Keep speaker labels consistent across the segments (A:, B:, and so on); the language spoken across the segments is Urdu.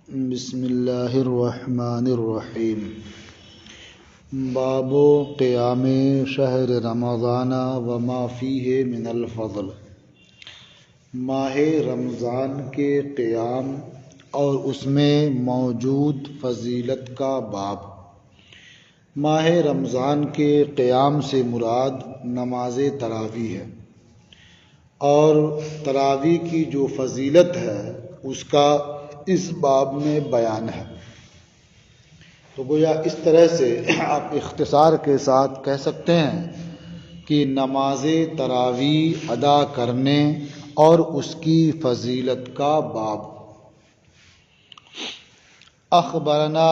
A: بسم اللہ الرحمن الرحیم۔ باب قیام شہر رمضان وما فیہ من الفضل۔ ماہ رمضان کے قیام اور اس میں موجود فضیلت کا باب۔ ماہ رمضان کے قیام سے مراد نماز تراویح ہے، اور تراویح کی جو فضیلت ہے اس کا اس باب میں بیان ہے۔ تو گویا اس طرح سے آپ اختصار کے ساتھ کہہ سکتے ہیں کہ نماز تراویح ادا کرنے اور اس کی فضیلت کا باب۔ اخبرنا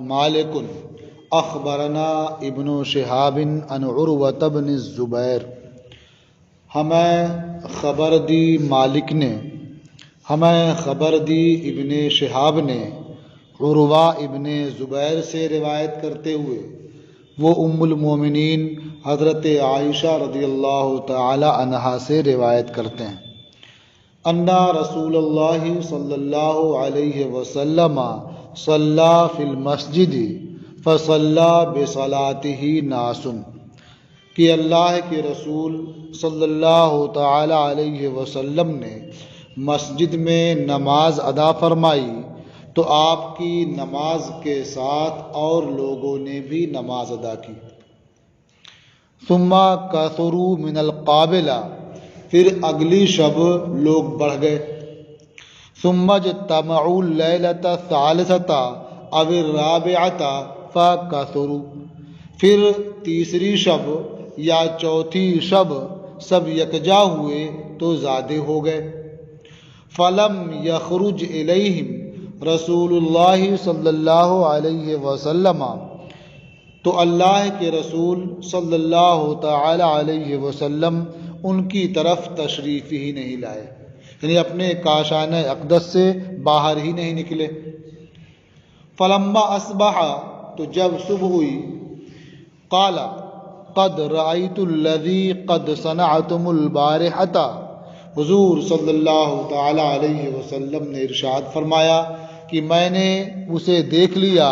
A: مالک اخبرنا ابن شہاب عن عروۃ بن الزبیر۔ ہمیں خبر دی مالک نے، ہمیں خبر دی ابن شہاب نے عروہ ابن زبیر سے روایت کرتے ہوئے، وہ ام المومنین حضرت عائشہ رضی اللہ تعالی عنہا سے روایت کرتے ہیں، ان رسول اللہ صلی اللہ علیہ وسلم صلی فی المسجد فصلی بصلاتہ ناس، کہ اللہ کے رسول صلی اللہ تعالی علیہ وسلم نے مسجد میں نماز ادا فرمائی تو آپ کی نماز کے ساتھ اور لوگوں نے بھی نماز ادا کی۔ ثم کثروا من القابلہ، پھر اگلی شب لوگ بڑھ گئے۔ ثم اجتمعوا اللیلۃ الثالثۃ او الرابعۃ فکثروا، پھر تیسری شب یا چوتھی شب سب یکجا ہوئے تو زیادہ ہو گئے۔ فلم یخرج الیہم رسول اللہ صلی اللہ علیہ وسلم، تو اللہ کے رسول صلی اللہ تعالی علیہ وسلم ان کی طرف تشریف ہی نہیں لائے، یعنی اپنے کاشانہ اقدس سے باہر ہی نہیں نکلے۔ فلما اصبح، تو جب صبح ہوئی، قال قد رأیت الذی قد صنعتم البارحۃ، حضور صلی اللہ تعالی علیہ وسلم نے ارشاد فرمایا کہ میں نے اسے دیکھ لیا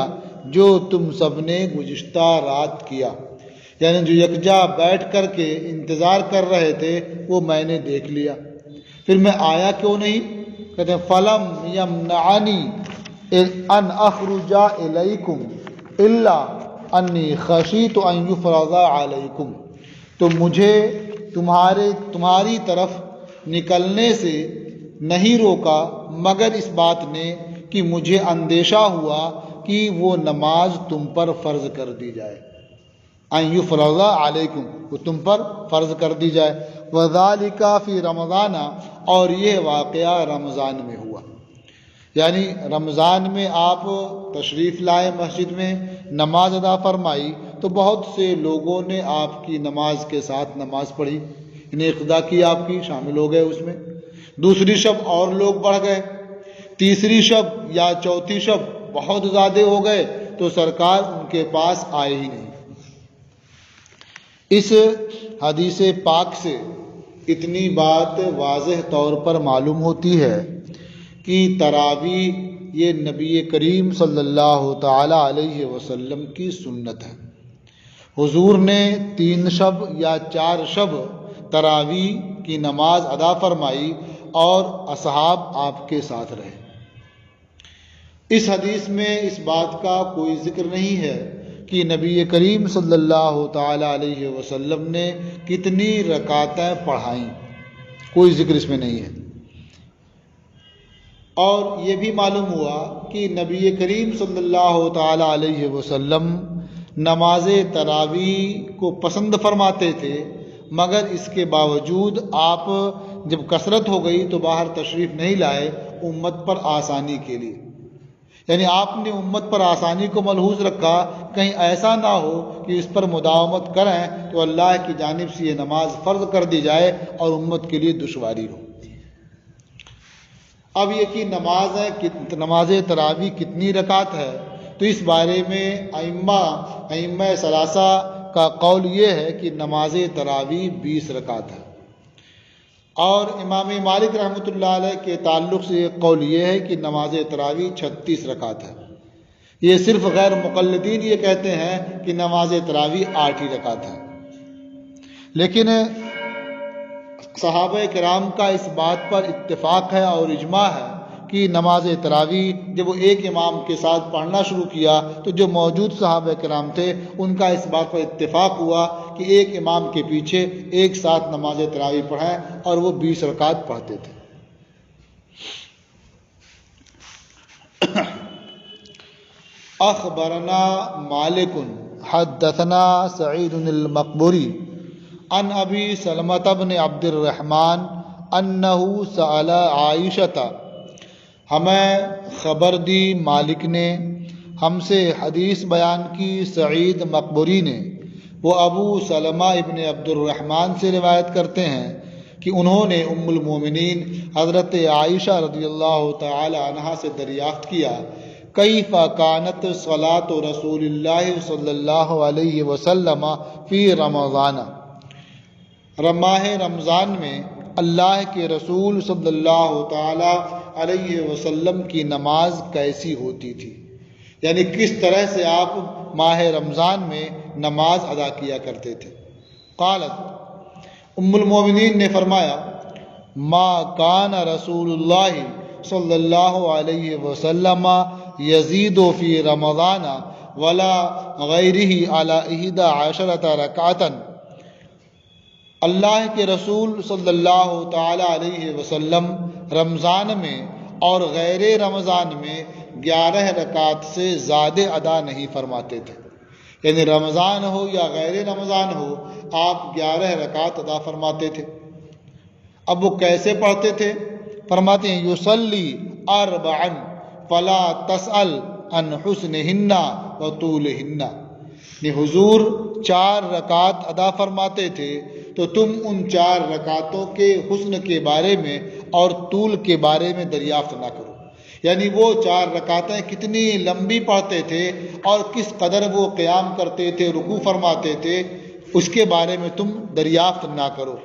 A: جو تم سب نے گزشتہ رات کیا، یعنی جو یکجا بیٹھ کر کے انتظار کر رہے تھے وہ میں نے دیکھ لیا۔ پھر میں آیا کیوں نہیں؟ کہتے ہیں فلم یمنعنی ان اخرج الیکم الا انی خشیت ان یفرض علیکم، تو مجھے تمہاری طرف نکلنے سے نہیں روکا مگر اس بات نے کہ مجھے اندیشہ ہوا کہ وہ نماز تم پر فرض کر دی جائے، ان یفرض علیکم، وہ تم پر فرض کر دی جائے۔ وذالک فی رمضان، اور یہ واقعہ رمضان میں ہوا، یعنی رمضان میں آپ تشریف لائے مسجد میں، نماز ادا فرمائی تو بہت سے لوگوں نے آپ کی نماز کے ساتھ نماز پڑھی، انہیں اقتدا کی، آپ کی شامل ہو گئے اس میں۔ دوسری شب اور لوگ بڑھ گئے، تیسری شب یا چوتھی شب بہت زیادہ ہو گئے تو سرکار ان کے پاس آئے ہی نہیں۔ اس حدیث پاک سے اتنی بات واضح طور پر معلوم ہوتی ہے کہ تراویح یہ نبی کریم صلی اللہ تعالی علیہ وسلم کی سنت ہے۔ حضور نے 3 شب یا 4 شب تراویح کی نماز ادا فرمائی اور اصحاب آپ کے ساتھ رہے۔ اس حدیث میں اس بات کا کوئی ذکر نہیں ہے کہ نبی کریم صلی اللہ تعالی علیہ وسلم نے کتنی رکعتیں پڑھائیں، کوئی ذکر اس میں نہیں ہے۔ اور یہ بھی معلوم ہوا کہ نبی کریم صلی اللہ تعالی علیہ وسلم نماز تراویح کو پسند فرماتے تھے، مگر اس کے باوجود آپ جب کثرت ہو گئی تو باہر تشریف نہیں لائے امت پر آسانی کے لیے، یعنی آپ نے امت پر آسانی کو ملحوظ رکھا، کہیں ایسا نہ ہو کہ اس پر مداومت کریں تو اللہ کی جانب سے یہ نماز فرض کر دی جائے اور امت کے لیے دشواری ہو۔ اب یہ کہ نماز تراویح کتنی رکعت ہے، تو اس بارے میں ائمہ ثلاثہ کا قول یہ ہے کہ نماز تراویح 20 رکعت ہے۔ اور امام مالک رحمۃ اللہ علیہ کے تعلق سے ایک قول یہ ہے کہ نماز تراویح 36 رکعت ہے۔ یہ صرف غیر مقلدین یہ کہتے ہیں کہ نماز تراویح 8 ہی رکعت ہے، لیکن صحابہ کرام کا اس بات پر اتفاق ہے اور اجماع ہے کہ نماز تراویح جب وہ ایک امام کے ساتھ پڑھنا شروع کیا تو جو موجود صحابہ کرام تھے ان کا اس بات پر اتفاق ہوا کہ ایک امام کے پیچھے ایک ساتھ نماز تراویح پڑھیں، اور وہ 20 رکعت پڑھتے تھے۔ اخبرنا مالک حدثنا سعید المقبری عن ابی سلمۃ بن عبد الرحمن انہ سأل عائشۃ، ہمیں خبر دی مالک نے، ہم سے حدیث بیان کی سعید مقبری نے، وہ ابو سلمہ ابن عبد الرحمن سے روایت کرتے ہیں کہ انہوں نے ام المومنین حضرت عائشہ رضی اللہ تعالی عنہا سے دریافت کیا، کیف کانت صلاۃ رسول اللہ صلی اللہ علیہ وسلم فی رمضان، ماہ رمضان میں اللہ کے رسول صلی اللہ تعالی علیہ وسلم کی نماز کیسی ہوتی تھی، یعنی کس طرح سے آپ ماہ رمضان میں نماز ادا کیا کرتے تھے۔ قالت، ام المومنین نے فرمایا، ما کان رسول اللہ صلی اللہ علیہ وسلم یزید فی رمضان ولا غیرہ علی 11 رکعۃ، اللہ کے رسول صلی اللہ تعالی علیہ وسلم رمضان میں اور غیر رمضان میں 11 رکعت سے زیادہ ادا نہیں فرماتے تھے، یعنی رمضان ہو یا غیر رمضان ہو آپ 11 رکعت ادا فرماتے تھے۔ اب وہ کیسے پڑھتے تھے؟ فرماتے ہیں یصلی 4 فلا تسأل عن حسنہن وطولہن، حضور 4 رکعت ادا فرماتے تھے تو تم ان 4 رکعتوں کے حسن کے بارے میں اور طول کے بارے میں دریافت نہ کرو، یعنی وہ 4 رکعتیں کتنی لمبی پڑھتے تھے اور کس قدر وہ قیام کرتے تھے، رکوع فرماتے تھے، اس کے بارے میں تم دریافت نہ کرو۔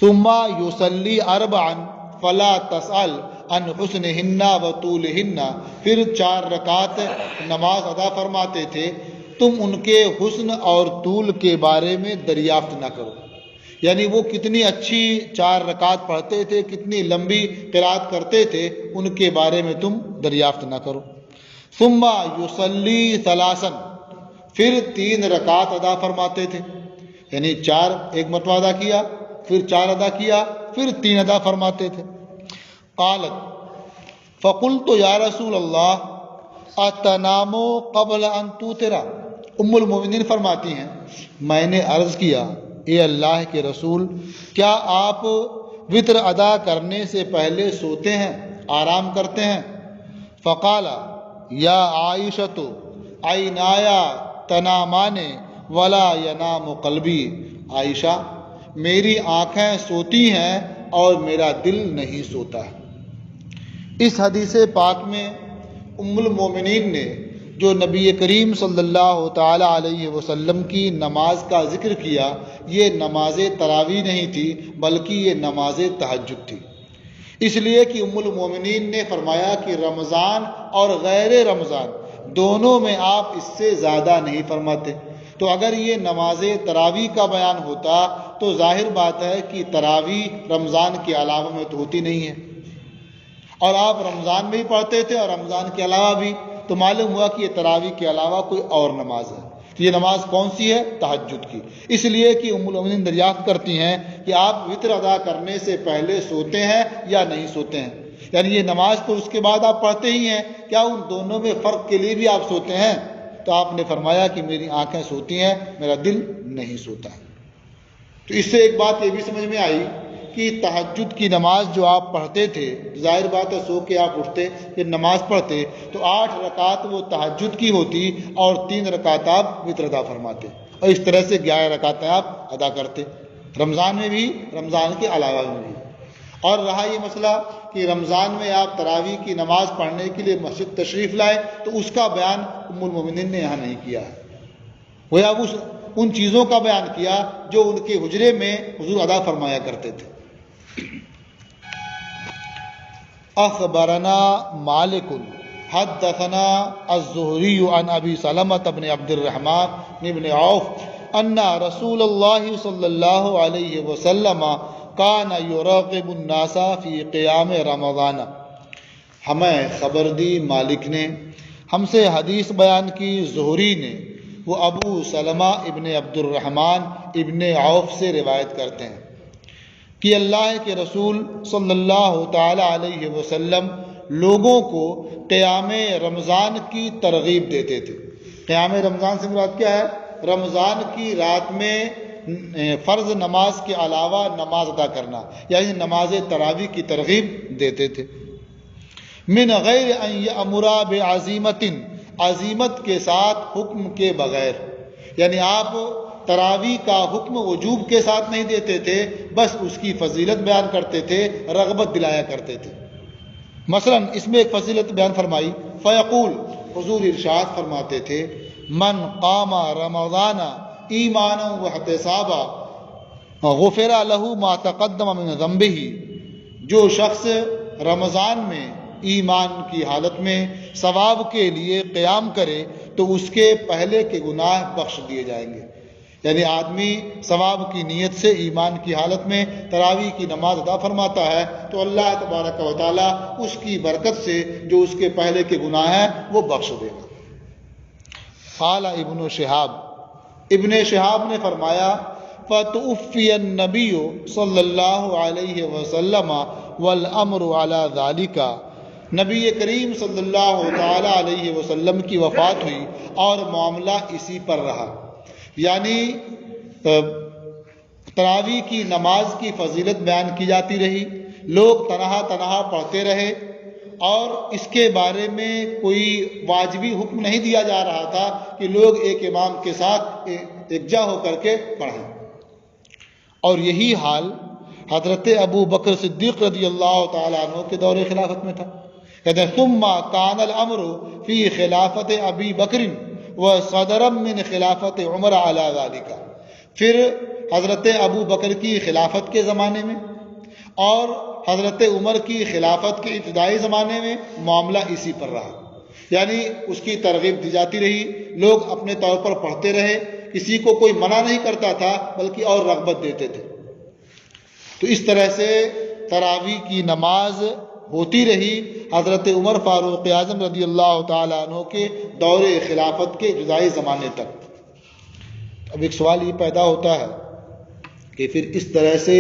A: ثم یصلی 4 فلا تسأل عن حسنہن وطولہن، پھر 4 رکعت نماز ادا فرماتے تھے، تم ان کے حسن اور طول کے بارے میں دریافت نہ کرو، یعنی وہ کتنی اچھی 4 رکعت پڑھتے تھے، کتنی لمبی قرات کرتے تھے، ان کے بارے میں تم دریافت نہ کرو۔ ثم یصلی 3، پھر 3 رکعت ادا فرماتے تھے، یعنی 4 ایک مرتبہ ادا کیا، پھر 4 ادا کیا، پھر 3 ادا فرماتے تھے۔ قالت، فقلت یا رسول اللہ اتنام قبل ان توترا، ام المومنین فرماتی ہیں میں نے عرض کیا، اے اللہ کے رسول، کیا آپ وتر ادا کرنے سے پہلے سوتے ہیں، آرام کرتے ہیں؟ فقال یا عائشۃ عینایا تنامان ولا ینام قلبی، عائشہ میری آنکھیں سوتی ہیں اور میرا دل نہیں سوتا ہے۔ اس حدیث پاک میں ام المومنین نے جو نبی کریم صلی اللہ تعالی علیہ وسلم کی نماز کا ذکر کیا، یہ نماز تراویح نہیں تھی بلکہ یہ نماز تہجد تھی، اس لیے کہ ام المومنین نے فرمایا کہ رمضان اور غیر رمضان دونوں میں آپ اس سے زیادہ نہیں فرماتے، تو اگر یہ نماز تراویح کا بیان ہوتا تو ظاہر بات ہے کہ تراویح رمضان کے علاوہ میں تو ہوتی نہیں ہے، اور آپ رمضان میں بھی پڑھتے تھے اور رمضان کے علاوہ بھی، تو معلوم ہوا کہ یہ تراویح کے علاوہ کوئی اور نماز ہے۔ تو یہ نماز کون سی ہے؟ تہجد کی، اس لیے کہ ام المومنین دریافت کرتی ہیں کہ آپ وتر ادا کرنے سے پہلے سوتے ہیں یا نہیں سوتے ہیں، یعنی یہ نماز تو اس کے بعد آپ پڑھتے ہی ہیں، کیا ان دونوں میں فرق کے لیے بھی آپ سوتے ہیں؟ تو آپ نے فرمایا کہ میری آنکھیں سوتی ہیں، میرا دل نہیں سوتا۔ تو اس سے ایک بات یہ بھی سمجھ میں آئی کہ تہجد کی نماز جو آپ پڑھتے تھے، ظاہر بات ہے سو کے آپ اٹھتے پھر نماز پڑھتے تو 8 رکعت وہ تہجد کی ہوتی اور 3 رکعت آپ وتر ادا فرماتے، اور اس طرح سے 11 رکعتیں آپ ادا کرتے، رمضان میں بھی رمضان کے علاوہ میں بھی۔ اور رہا یہ مسئلہ کہ رمضان میں آپ تراویح کی نماز پڑھنے کے لیے مسجد تشریف لائے، تو اس کا بیان ام المومنین نے یہاں نہیں کیا ہے، وہ اب اس ان چیزوں کا بیان کیا جو ان کے حجرے میں حضور ادا فرمایا کرتے تھے۔ اخبرنا مالک حدثنا الزہری عن ابی سلمۃ بن عبد الرحمن بن عوف ان رسول اللہ صلی اللہ علیہ وسلم کان یراقب الناس فی قیام رمضان۔ ہمیں خبر دی مالک نے، ہم سے حدیث بیان کی زہری نے، وہ ابو سلمہ ابن عبد الرحمن ابن عوف سے روایت کرتے ہیں کہ اللہ کے رسول صلی اللہ تعالی علیہ وسلم لوگوں کو قیام رمضان کی ترغیب دیتے تھے۔ قیام رمضان سے مراد کیا ہے؟ رمضان کی رات میں فرض نماز کے علاوہ نماز ادا کرنا، یعنی نماز تراویح کی ترغیب دیتے تھے۔ من غیر ان یأمر بعزیمت، عزیمت کے ساتھ، حکم کے بغیر، یعنی آپ تراویح کا حکم وجوب کے ساتھ نہیں دیتے تھے، بس اس کی فضیلت بیان کرتے تھے، رغبت دلایا کرتے تھے۔ مثلا اس میں ایک فضیلت بیان فرمائی، فیقول، حضور ارشاد فرماتے تھے، من قام رمضان ایمانا واحتسابا غفر له ما تقدم من ذنبه، جو شخص رمضان میں ایمان کی حالت میں ثواب کے لیے قیام کرے تو اس کے پہلے کے گناہ بخش دیے جائیں گے۔ یعنی آدمی ثواب کی نیت سے ایمان کی حالت میں تراویح کی نماز ادا فرماتا ہے تو اللہ تبارک و تعالیٰ اس کی برکت سے جو اس کے پہلے کے گناہ ہیں وہ بخش دے گا۔ قال ابن شہاب، ابن شہاب نے فرمایا، فَتُوفِّيَ النَّبِيُّ صلی اللہ علیہ وسلم والامر علی ذالک، نبی کریم صلی اللہ تعالی علیہ وسلم کی وفات ہوئی اور معاملہ اسی پر رہا، یعنی تراویح کی نماز کی فضیلت بیان کی جاتی رہی، لوگ تنہا تنہا پڑھتے رہے اور اس کے بارے میں کوئی واجبی حکم نہیں دیا جا رہا تھا کہ لوگ ایک امام کے ساتھ یکجا ہو کر کے پڑھیں۔ اور یہی حال حضرت ابو بکر صدیق رضی اللہ تعالیٰ عنہ کے دور خلافت میں تھا۔ کہتے ہیں ثم کان الامر فی خلافت ابی بکر وصدرا من خلافت عمر علی ذالک، پھر حضرت ابو بکر کی خلافت کے زمانے میں اور حضرت عمر کی خلافت کے ابتدائی زمانے میں معاملہ اسی پر رہا، یعنی اس کی ترغیب دی جاتی رہی، لوگ اپنے طور پر پڑھتے رہے، کسی کو کوئی منع نہیں کرتا تھا بلکہ اور رغبت دیتے تھے۔ تو اس طرح سے تراویح کی نماز ہوتی رہی حضرت عمر فاروق اعظم رضی اللہ تعالیٰ عنہ کے دور خلافت کے ابتدائی زمانے تک۔ اب ایک سوال یہ پیدا ہوتا ہے کہ پھر اس طرح سے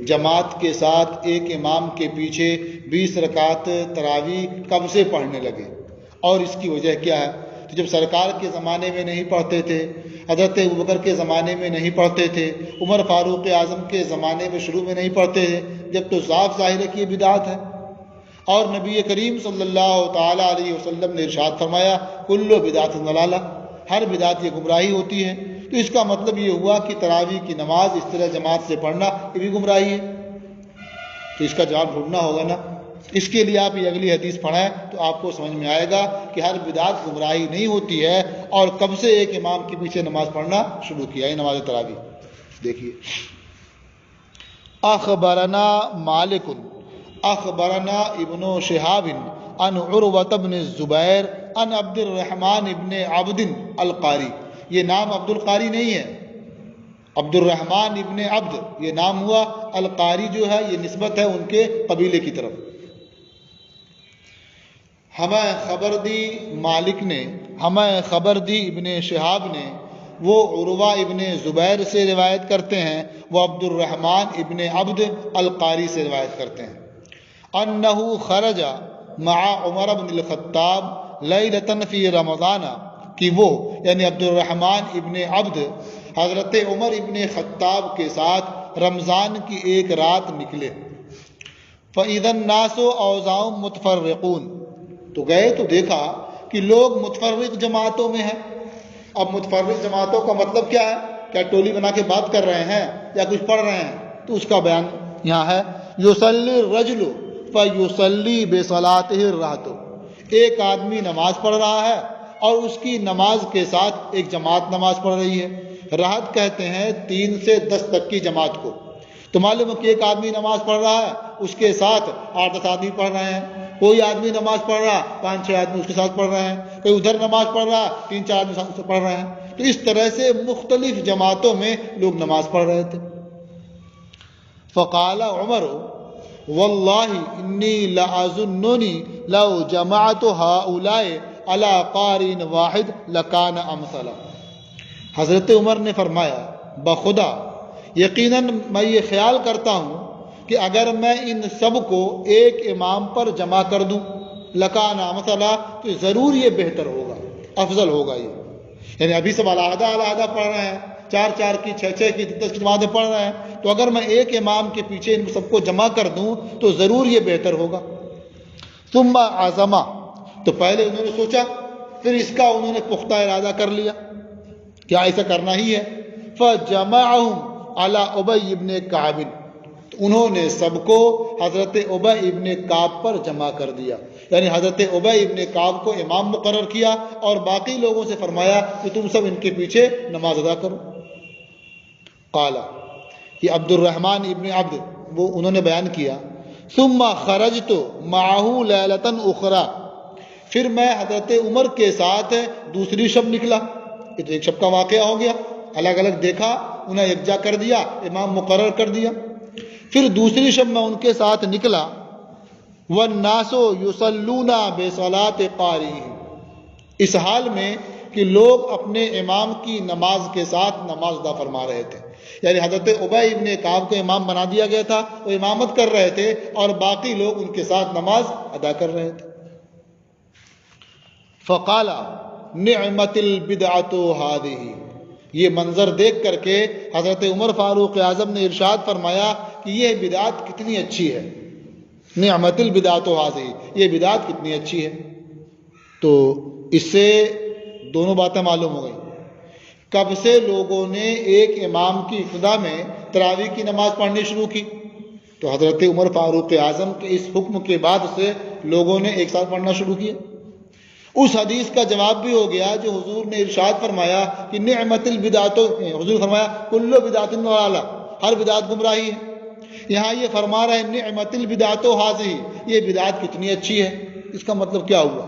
A: جماعت کے ساتھ ایک امام کے پیچھے 20 رکعت تراویح کب سے پڑھنے لگے، اور اس کی وجہ کیا ہے؟ تو جب سرکار کے زمانے میں نہیں پڑھتے تھے، حضرت ابوبکر کے زمانے میں نہیں پڑھتے تھے، عمر فاروق اعظم کے زمانے میں شروع میں نہیں پڑھتے تھے، جب تو صاف ظاہر ہے کہ یہ بدعت ہے۔ اور نبی کریم صلی اللہ تعالیٰ علیہ وسلم نے ارشاد فرمایا، کل بدعت ضلالہ، ہر بدعت یہ گمراہی ہوتی ہے۔ تو اس کا مطلب یہ ہوا کہ تراویح کی نماز اس طرح جماعت سے پڑھنا یہ بھی گمراہی ہے۔ تو اس کا جواب ڈھونڈنا ہوگا نا۔ اس کے لیے آپ یہ اگلی حدیث پڑھیں تو آپ کو سمجھ میں آئے گا کہ ہر بدعت گمراہی نہیں ہوتی ہے، اور کب سے ایک امام کے پیچھے نماز پڑھنا شروع کیا ہے نماز تراویح۔ دیکھیے، اخبرنا مالک اخبرنا ابن شہاب عن عروۃ بن الزبیر عن عبد الرحمن ابن عبد القاری، یہ نام عبد القاری نہیں ہے، عبد الرحمن ابن عبد یہ نام ہوا، القاری جو ہے یہ نسبت ہے ان کے قبیلے کی طرف۔ ہمیں خبر دی مالک نے، ہمیں خبر دی ابن شہاب نے، وہ عروہ ابن زبیر سے روایت کرتے ہیں، وہ عبد الرحمن ابن عبد القاری سے روایت کرتے ہیں، انہ خرج مع عمر بن الخطاب لیلۃ فی رمضان، کہ وہ یعنی عبد الرحمن ابن عبد حضرت عمر ابن خطاب کے ساتھ رمضان کی ایک رات نکلے، فَإِذَا النَّاسُ أَوْزَاعٌ مُتَفَرِّقُونَ، تو گئے تو دیکھا کہ لوگ متفرق جماعتوں میں ہیں۔ اب متفرق جماعتوں کا مطلب کیا ہے؟ کیا ٹولی بنا کے بات کر رہے ہیں یا کچھ پڑھ رہے ہیں؟ تو اس کا بیان یہاں ہے، یصلی الرجل فیصلی بصلاۃہ الرہط، ایک آدمی نماز پڑھ رہا ہے اور اس کی نماز کے ساتھ ایک جماعت نماز پڑھ رہی ہے، رہت کہتے ہیں 3 سے 10 تک کی جماعت کو۔ تو معلوم ہے کہ ایک آدمی نماز پڑھ رہا ہے، اس کے ساتھ 8-10 آدمی پڑھ رہے ہیں، کوئی آدمی نماز پڑھ رہا 5-6 آدمی اس کے ساتھ پڑھ رہے ہیں، کوئی ادھر نماز پڑھ رہا 3-4 آدمی ساتھ پڑھ رہے ہیں۔ تو اس طرح سے مختلف جماعتوں میں لوگ نماز پڑھ رہے تھے۔ فقال عمر واللہ انی لأظننی لو جمعت ہؤلاء علی قارئ واحد لکان امثلا۔ حضرت عمر نے فرمایا بخدا یقیناً میں یہ خیال کرتا ہوں کہ اگر میں ان سب کو ایک امام پر جمع کر دوں لکان امثلا تو ضرور یہ بہتر ہوگا، افضل ہوگا۔ یہ یعنی ابھی سب علیحدہ علیحدہ پڑھ رہے ہیں، 4-4 کی 6-6 کی 10 کی جماعتیں پڑھ رہے ہیں، تو اگر میں ایک امام کے پیچھے ان سب کو جمع کر دوں تو ضرور یہ بہتر ہوگا۔ ثم عزما، تو پہلے انہوں نے سوچا، پھر اس کا انہوں نے پختہ ارادہ کر لیا کہ ایسا کرنا ہی ہے۔ فجمعهم علی ابی ابن کعب، انہوں نے سب کو حضرت ابی ابن کعب پر جمع کر دیا، یعنی حضرت ابی ابن کعب کو امام مقرر کیا اور باقی لوگوں سے فرمایا کہ تم سب ان کے پیچھے نماز ادا کرو۔ قال، یہ عبد الرحمن ابن عبد وہ انہوں نے بیان کیا، ثم خرجت معه لیلۃ اخرى، پھر میں حضرت عمر کے ساتھ دوسری شب نکلا۔ یہ تو ایک شب کا واقعہ ہو گیا، الگ الگ دیکھا، انہیں یکجا کر دیا، امام مقرر کر دیا۔ پھر دوسری شب میں ان کے ساتھ نکلا، والناس یصلون بصلاۃ قاریہ، اس حال میں کہ لوگ اپنے امام کی نماز کے ساتھ نماز ادا فرما رہے تھے، یعنی حضرت ابی ابن کعب کو امام بنا دیا گیا تھا، وہ امامت کر رہے تھے اور باقی لوگ ان کے ساتھ نماز ادا کر رہے تھے۔ فقال نعمت البدعۃ ہذہ، یہ منظر دیکھ کر کے حضرت عمر فاروق اعظم نے ارشاد فرمایا کہ یہ بدعت کتنی اچھی ہے، نعمت البدعۃ ہذہ، یہ بدعت کتنی اچھی ہے۔ تو اس سے دونوں باتیں معلوم ہو گئیں، کب سے لوگوں نے ایک امام کی ابتدا میں تراویح کی نماز پڑھنی شروع کی، تو حضرت عمر فاروق اعظم کے اس حکم کے بعد سے لوگوں نے ایک ساتھ پڑھنا شروع کیا۔ اس حدیث کا جواب بھی ہو گیا جو حضور نے ارشاد فرمایا کہ نعمت البدعۃ، حضور فرمایا کل بدعۃ ضلالہ، ہر بدعت گمراہی ہے۔ یہاں یہ فرما رہے ہیں نعمت البدعۃ ہذہ، یہ بدعت کتنی اچھی ہے۔ اس کا مطلب کیا ہوا؟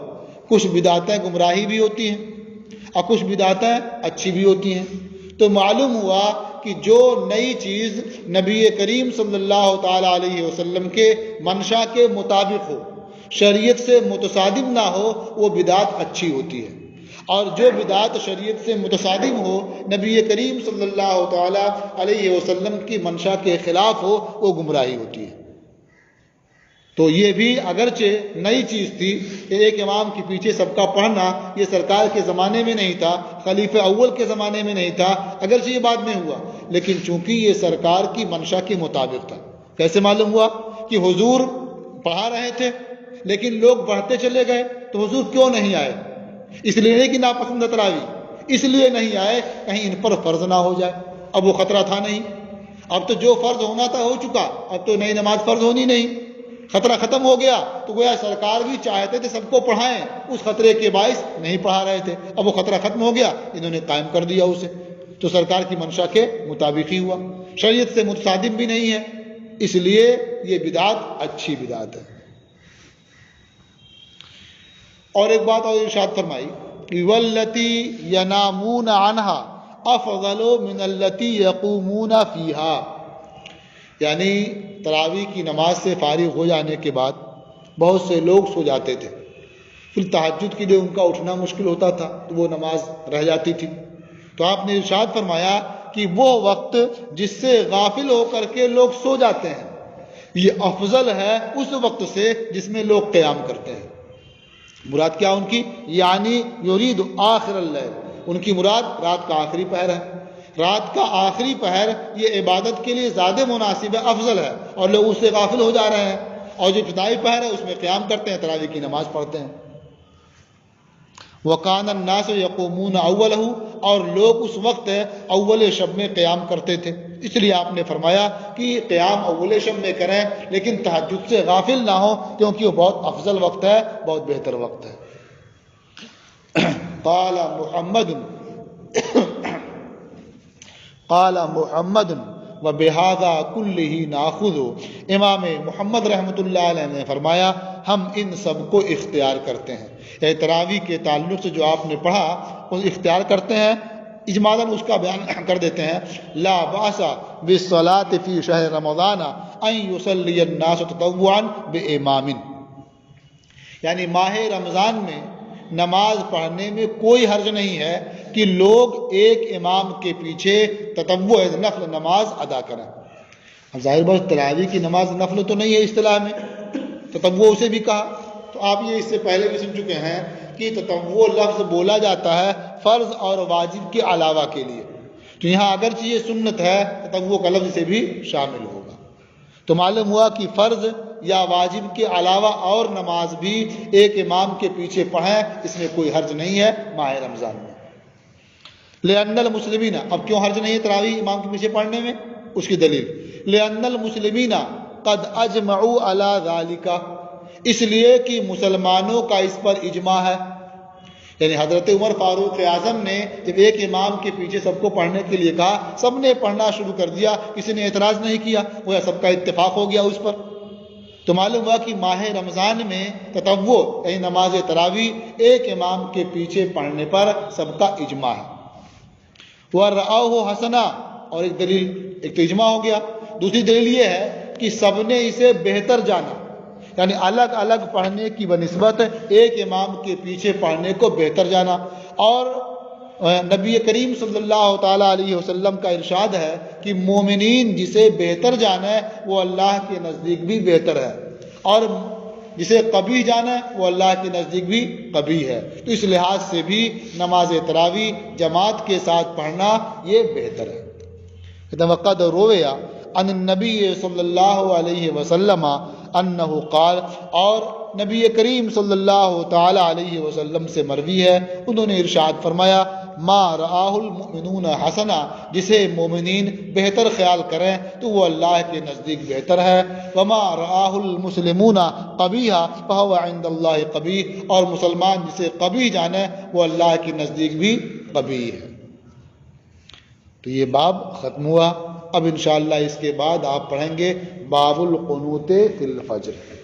A: کچھ بدعتیں گمراہی بھی ہوتی ہیں اور کچھ بدعتیں اچھی بھی ہوتی ہیں۔ تو معلوم ہوا کہ جو نئی چیز نبی کریم صلی اللہ تعالی علیہ وسلم کے منشا کے مطابق ہو، شریعت سے متصادم نہ ہو، وہ بدعت اچھی ہوتی ہے، اور جو بدعت شریعت سے متصادم ہو، نبی کریم صلی اللہ تعالی علیہ وسلم کی منشا کے خلاف ہو، وہ گمراہی ہوتی ہے۔ تو یہ بھی اگرچہ نئی چیز تھی کہ ایک امام کے پیچھے سب کا پڑھنا، یہ سرکار کے زمانے میں نہیں تھا، خلیفہ اول کے زمانے میں نہیں تھا، اگرچہ یہ بعد میں ہوا، لیکن چونکہ یہ سرکار کی منشا کے مطابق تھا۔ کیسے معلوم ہوا؟ کہ حضور پڑھا رہے تھے لیکن لوگ بڑھتے چلے گئے، تو حضور کیوں نہیں آئے؟ اس لیے نہیں کہ ناپسند تراویح، اس لیے نہیں آئے کہیں ان پر فرض نہ ہو جائے۔ اب وہ خطرہ تھا نہیں، اب تو جو فرض ہونا تھا ہو چکا، اب تو نئی نماز فرض ہونی نہیں، خطرہ ختم ہو گیا۔ تو گویا سرکار بھی چاہتے تھے سب کو پڑھائیں، اس خطرے کے باعث نہیں پڑھا رہے تھے، اب وہ خطرہ ختم ہو گیا، انہوں نے قائم کر دیا اسے، تو سرکار کی منشا کے مطابق ہی ہوا، شریعت سے متصادم بھی نہیں ہے، اس لیے یہ بدعت اچھی بدعت ہے۔ اور ایک بات اور ارشاد فرمائی، واللتی ینامون عنہا افضل من اللتی یقومون فیہا، یعنی تراویح کی نماز سے فارغ ہو جانے کے بعد بہت سے لوگ سو جاتے تھے، پھر تہجد کے لیے ان کا اٹھنا مشکل ہوتا تھا تو وہ نماز رہ جاتی تھی۔ تو آپ نے ارشاد فرمایا کہ وہ وقت جس سے غافل ہو کر کے لوگ سو جاتے ہیں، یہ افضل ہے اس وقت سے جس میں لوگ قیام کرتے ہیں۔ مراد کیا ان کی؟ یعنی یرید آخر اللیل، ان کی مراد رات کا آخری پہر ہے۔ رات کا آخری پہر یہ عبادت کے لیے زیادہ مناسب ہے، افضل ہے، اور لوگ اس سے غافل ہو جا رہے ہیں، اور جو ابتدائی پہر ہے اس میں قیام کرتے ہیں، تراویح کی نماز پڑھتے ہیں۔ وَكَانَ النَّاسُ يَقُومُونَ أَوَّلَهُ، اور لوگ اس وقت اول شب میں قیام کرتے تھے، اس لیے آپ نے فرمایا کہ قیام اول شب میں کریں لیکن تہجد سے غافل نہ ہو، کیونکہ وہ بہت افضل وقت ہے، بہت بہتر وقت ہے۔ قال محمد قال محمد و بہذا کلہ ناخذ، امام محمد رحمۃ اللہ علیہ نے فرمایا ہم ان سب کو اختیار کرتے ہیں۔ تراویح کے تعلق سے جو آپ نے پڑھا وہ اختیار کرتے ہیں، اجمالاً اس کا بیان کر دیتے ہیں۔ لا باس بالصلاۃ فی شہر رمضان ان یصلی الناس تطوعا بامام، یعنی ماہ رمضان میں نماز پڑھنے میں کوئی حرج نہیں ہے کہ لوگ ایک امام کے پیچھے تطوع نفل نماز ادا کریں۔ اب ظاہر بات تراویح کی نماز نفل تو نہیں ہے اصطلاح میں، تطوع اسے بھی کہا، تو آپ یہ اس سے پہلے بھی سن چکے ہیں کہ تطوع لفظ بولا جاتا ہے فرض اور واجب کے علاوہ کے لیے، تو یہاں اگرچہ یہ سنت ہے تطوع کا لفظ سے بھی شامل ہوگا۔ تو معلوم ہوا کہ فرض یا واجب کے علاوہ اور نماز بھی ایک امام کے پیچھے پڑھیں، اس میں کوئی حرج نہیں ہے ماہ رمضان میں۔ لأن المسلمین، اب کیوں حرج نہیں ہے تراویح امام کے پیچھے پڑھنے میں؟ اس کی دلیل لأن المسلمین قد اجمعوا علی ذلک، اس لیے کہ مسلمانوں کا اس پر اجماع ہے، یعنی حضرت عمر فاروق اعظم نے جب ایک امام کے پیچھے سب کو پڑھنے کے لیے کہا، سب نے پڑھنا شروع کر دیا، کسی نے اعتراض نہیں کیا، وہ سب کا اتفاق ہو گیا اس پر۔ تو معلوم ہوا کہ ماہ رمضان میں تطوع یعنی نماز تراویح ایک امام کے پیچھے پڑھنے پر سب کا اجماع ہے۔ وَرَآهُ حسنا، اور ایک دلیل، ایک تو اجماع ہو گیا، دوسری دلیل یہ ہے کہ سب نے اسے بہتر جانا، یعنی الگ الگ پڑھنے کی بنسبت ایک امام کے پیچھے پڑھنے کو بہتر جانا۔ اور نبی کریم صلی اللہ تعالیٰ علیہ وسلم کا ارشاد ہے کہ مومنین جسے بہتر جانا ہے وہ اللہ کے نزدیک بھی بہتر ہے، اور جسے قبیح جانا ہے وہ اللہ کے نزدیک بھی قبیح ہے۔ تو اس لحاظ سے بھی نماز تراویح جماعت کے ساتھ پڑھنا یہ بہتر ہے۔ وقد روی عن النبی صلی اللہ علیہ وسلم انہ قال، اور نبی کریم صلی اللہ تعالی علیہ وسلم سے مروی ہے، انہوں نے ارشاد فرمایا ما رآہ المؤمنون حسنا، جسے مومنین بہتر خیال کریں تو وہ اللہ کے نزدیک بہتر ہے، وما رآہ المسلمون قبیحا فہو عند اللہ قبیح، اور مسلمان جسے قبیح جانے وہ اللہ کے نزدیک بھی قبیح ہے۔ تو یہ باب ختم ہوا۔ اب انشاءاللہ اس کے بعد آپ پڑھیں گے باب القنوت فی الفجر۔